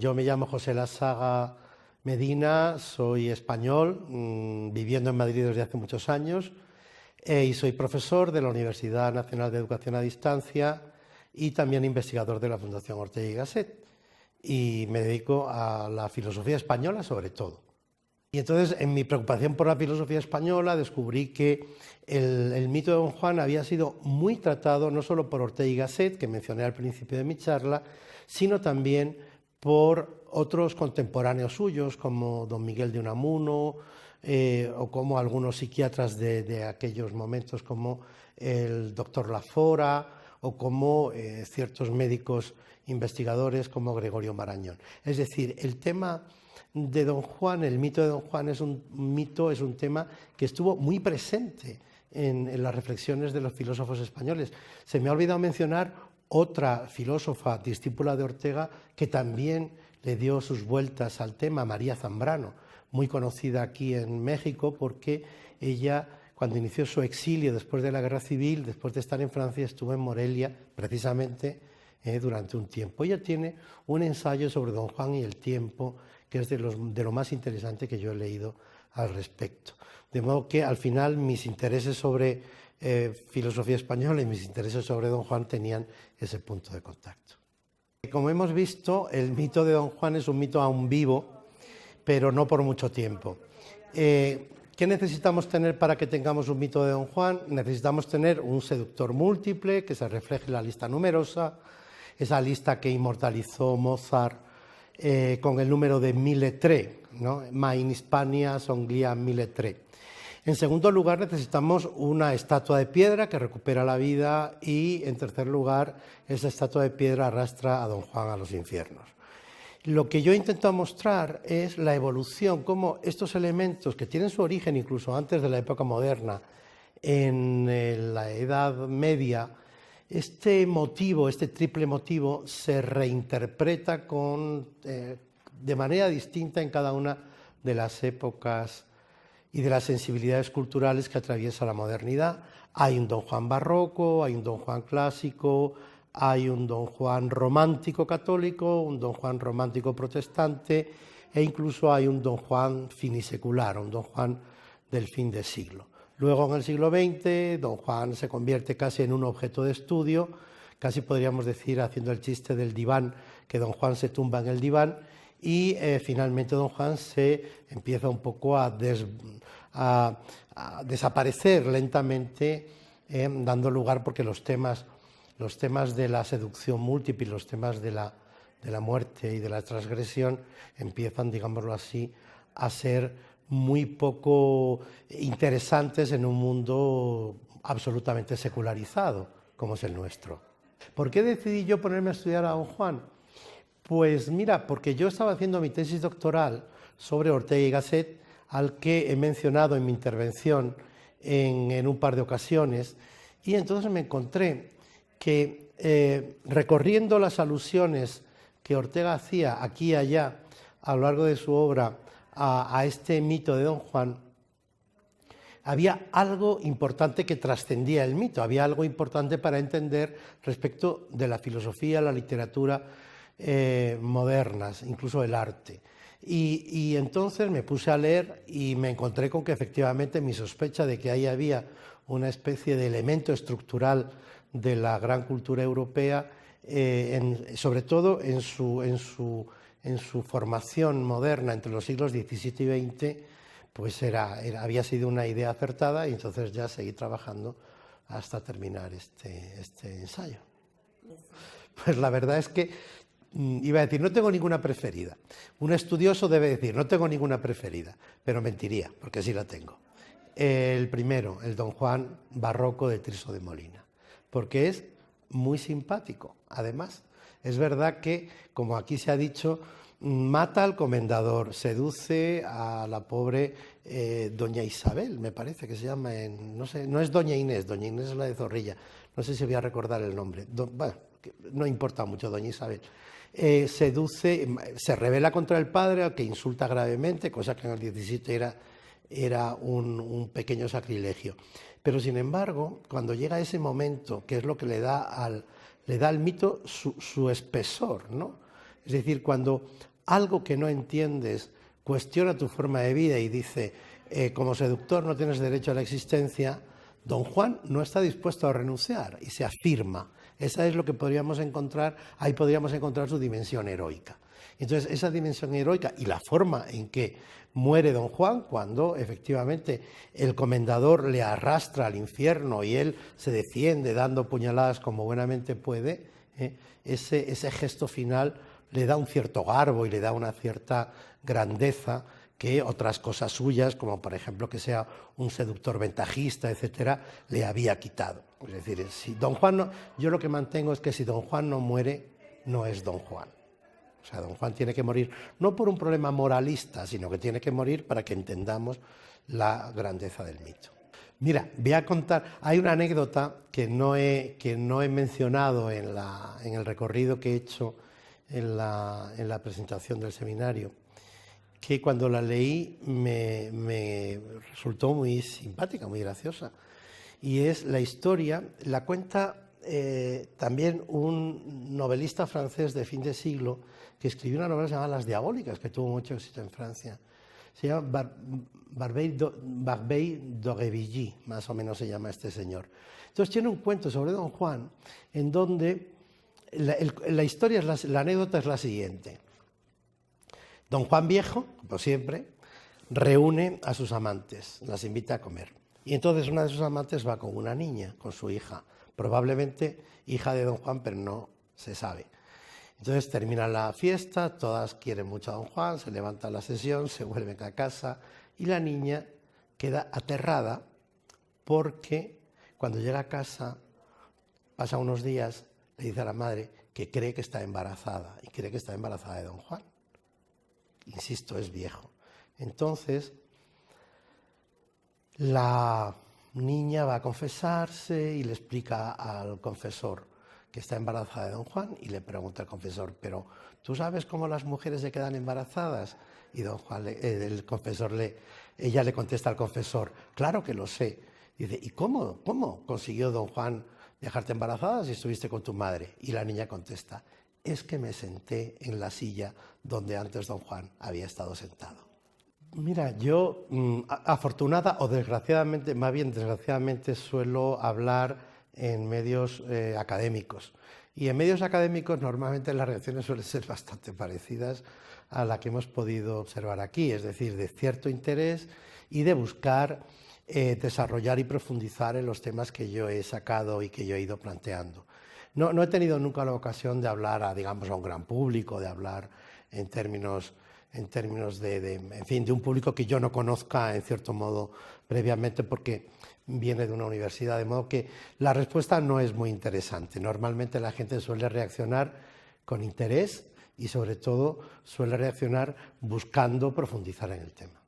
yo me llamo José Lasaga Medina, soy español, viviendo en Madrid desde hace muchos años, y soy profesor de la Universidad Nacional de Educación a Distancia y también investigador de la Fundación Ortega y Gasset. Y me dedico a la filosofía española sobre todo. Y entonces, en mi preocupación por la filosofía española, descubrí que el mito de Don Juan había sido muy tratado no solo por Ortega y Gasset, que mencioné al principio de mi charla, sino también por otros contemporáneos suyos, como don Miguel de Unamuno, o como algunos psiquiatras de aquellos momentos, como el doctor Lafora, o como ciertos médicos investigadores como Gregorio Marañón. Es decir, el tema de Don Juan, el mito de Don Juan es un tema que estuvo muy presente en las reflexiones de los filósofos españoles. Se me ha olvidado mencionar otra filósofa, discípula de Ortega, que también le dio sus vueltas al tema, María Zambrano, muy conocida aquí en México porque ella, cuando inició su exilio después de la Guerra Civil, después de estar en Francia, estuvo en Morelia precisamente durante un tiempo. Ella tiene un ensayo sobre Don Juan y el tiempo, que es de lo más interesante que yo he leído al respecto. De modo que al final mis intereses sobre filosofía española y mis intereses sobre Don Juan tenían ese punto de contacto. Como hemos visto, el mito de Don Juan es un mito aún vivo, pero no por mucho tiempo. ¿Qué necesitamos tener para que tengamos un mito de Don Juan? Necesitamos tener un seductor múltiple que se refleje en la lista numerosa, esa lista que inmortalizó Mozart con el número de 1003, ¿no? Ma in Hispania songlia 1003. En segundo lugar, necesitamos una estatua de piedra que recupera la vida y, en tercer lugar, esa estatua de piedra arrastra a Don Juan a los infiernos. Lo que yo he intentado mostrar es la evolución, cómo estos elementos que tienen su origen incluso antes de la época moderna, en la Edad Media, este motivo, este triple motivo, se reinterpreta de manera distinta en cada una de las épocas y de las sensibilidades culturales que atraviesa la modernidad. Hay un Don Juan barroco, hay un Don Juan clásico, hay un Don Juan romántico católico, un Don Juan romántico protestante e incluso hay un Don Juan finisecular, un Don Juan del fin de siglo. Luego, en el siglo XX, Don Juan se convierte casi en un objeto de estudio, casi podríamos decir, haciendo el chiste del diván, que Don Juan se tumba en el diván, y finalmente Don Juan se empieza un poco a desaparecer lentamente, dando lugar porque los temas de la seducción múltiple, los temas de la muerte y de la transgresión empiezan, digámoslo así, a ser muy poco interesantes en un mundo absolutamente secularizado como es el nuestro. ¿Por qué decidí yo ponerme a estudiar a Don Juan? Pues mira, porque yo estaba haciendo mi tesis doctoral sobre Ortega y Gasset, al que he mencionado en mi intervención en un par de ocasiones, y entonces me encontré que recorriendo las alusiones que Ortega hacía aquí y allá a lo largo de su obra a este mito de Don Juan, había algo importante que trascendía el mito, había algo importante para entender respecto de la filosofía, la literatura modernas, incluso el arte. Y entonces me puse a leer y me encontré con que efectivamente mi sospecha de que ahí había una especie de elemento estructural de la gran cultura europea, sobre todo en su formación moderna entre los siglos XVII y XX, pues había sido una idea acertada y entonces ya seguí trabajando hasta terminar este ensayo. Pues la verdad es que iba a decir, no tengo ninguna preferida. Un estudioso debe decir, no tengo ninguna preferida, pero mentiría, porque sí la tengo. El primero, el Don Juan barroco de Tirso de Molina, porque es muy simpático. Además, es verdad que, como aquí se ha dicho, mata al comendador, seduce a la pobre doña Isabel, me parece que se llama, no sé, no es doña Inés es la de Zorrilla, no sé si voy a recordar el nombre, bueno, no importa mucho, doña Isabel. Seduce, se rebela contra el padre, al que insulta gravemente, cosa que en el 17 era un pequeño sacrilegio. Pero sin embargo, cuando llega ese momento, que es lo que le da al mito su espesor, ¿no? Es decir, cuando algo que no entiendes cuestiona tu forma de vida y dice, como seductor no tienes derecho a la existencia, Don Juan no está dispuesto a renunciar y se afirma. Esa es lo que podríamos encontrar, ahí podríamos encontrar su dimensión heroica. Entonces, esa dimensión heroica y la forma en que muere Don Juan, cuando efectivamente el comendador le arrastra al infierno y él se defiende dando puñaladas como buenamente puede, ese gesto final le da un cierto garbo y le da una cierta grandeza que otras cosas suyas, como por ejemplo que sea un seductor ventajista, etcétera, le había quitado. Es decir, si Don Juan no, yo lo que mantengo es que si Don Juan no muere, no es Don Juan. O sea, Don Juan tiene que morir no por un problema moralista, sino que tiene que morir para que entendamos la grandeza del mito. Mira, voy a contar, hay una anécdota que no he mencionado en el recorrido que he hecho en la presentación del seminario, que cuando la leí me resultó muy simpática, muy graciosa. Y es la historia, la cuenta también un novelista francés de fin de siglo que escribió una novela llamada Las Diabólicas, que tuvo mucho éxito en Francia. Se llama Barbey d'Aurevilly, más o menos se llama este señor. Entonces tiene un cuento sobre Don Juan en donde la historia, la anécdota es la siguiente. Don Juan Viejo, como siempre, reúne a sus amantes, las invita a comer. Y entonces una de sus amantes va con una niña, con su hija, probablemente hija de Don Juan, pero no se sabe. Entonces termina la fiesta, todas quieren mucho a Don Juan, se levanta la sesión, se vuelven a casa y la niña queda aterrada porque cuando llega a casa, pasa unos días, le dice a la madre que cree que está embarazada y cree que está embarazada de Don Juan. Insisto, es viejo. Entonces, la niña va a confesarse y le explica al confesor que está embarazada de Don Juan y le pregunta al confesor, pero ¿tú sabes cómo las mujeres se quedan embarazadas? Y Don Juan, ella le contesta al confesor, claro que lo sé. Dice, ¿y cómo consiguió Don Juan dejarte embarazada si estuviste con tu madre? Y la niña contesta, es que me senté en la silla donde antes Don Juan había estado sentado. Mira, yo afortunada o desgraciadamente, más bien desgraciadamente, suelo hablar en medios académicos. Y en medios académicos normalmente las reacciones suelen ser bastante parecidas a la que hemos podido observar aquí, es decir, de cierto interés y de buscar desarrollar y profundizar en los temas que yo he sacado y que yo he ido planteando. No he tenido nunca la ocasión de hablar a un gran público, de hablar en términos de un público que yo no conozca en cierto modo previamente porque viene de una universidad, de modo que la respuesta no es muy interesante. Normalmente la gente suele reaccionar con interés y sobre todo suele reaccionar buscando profundizar en el tema.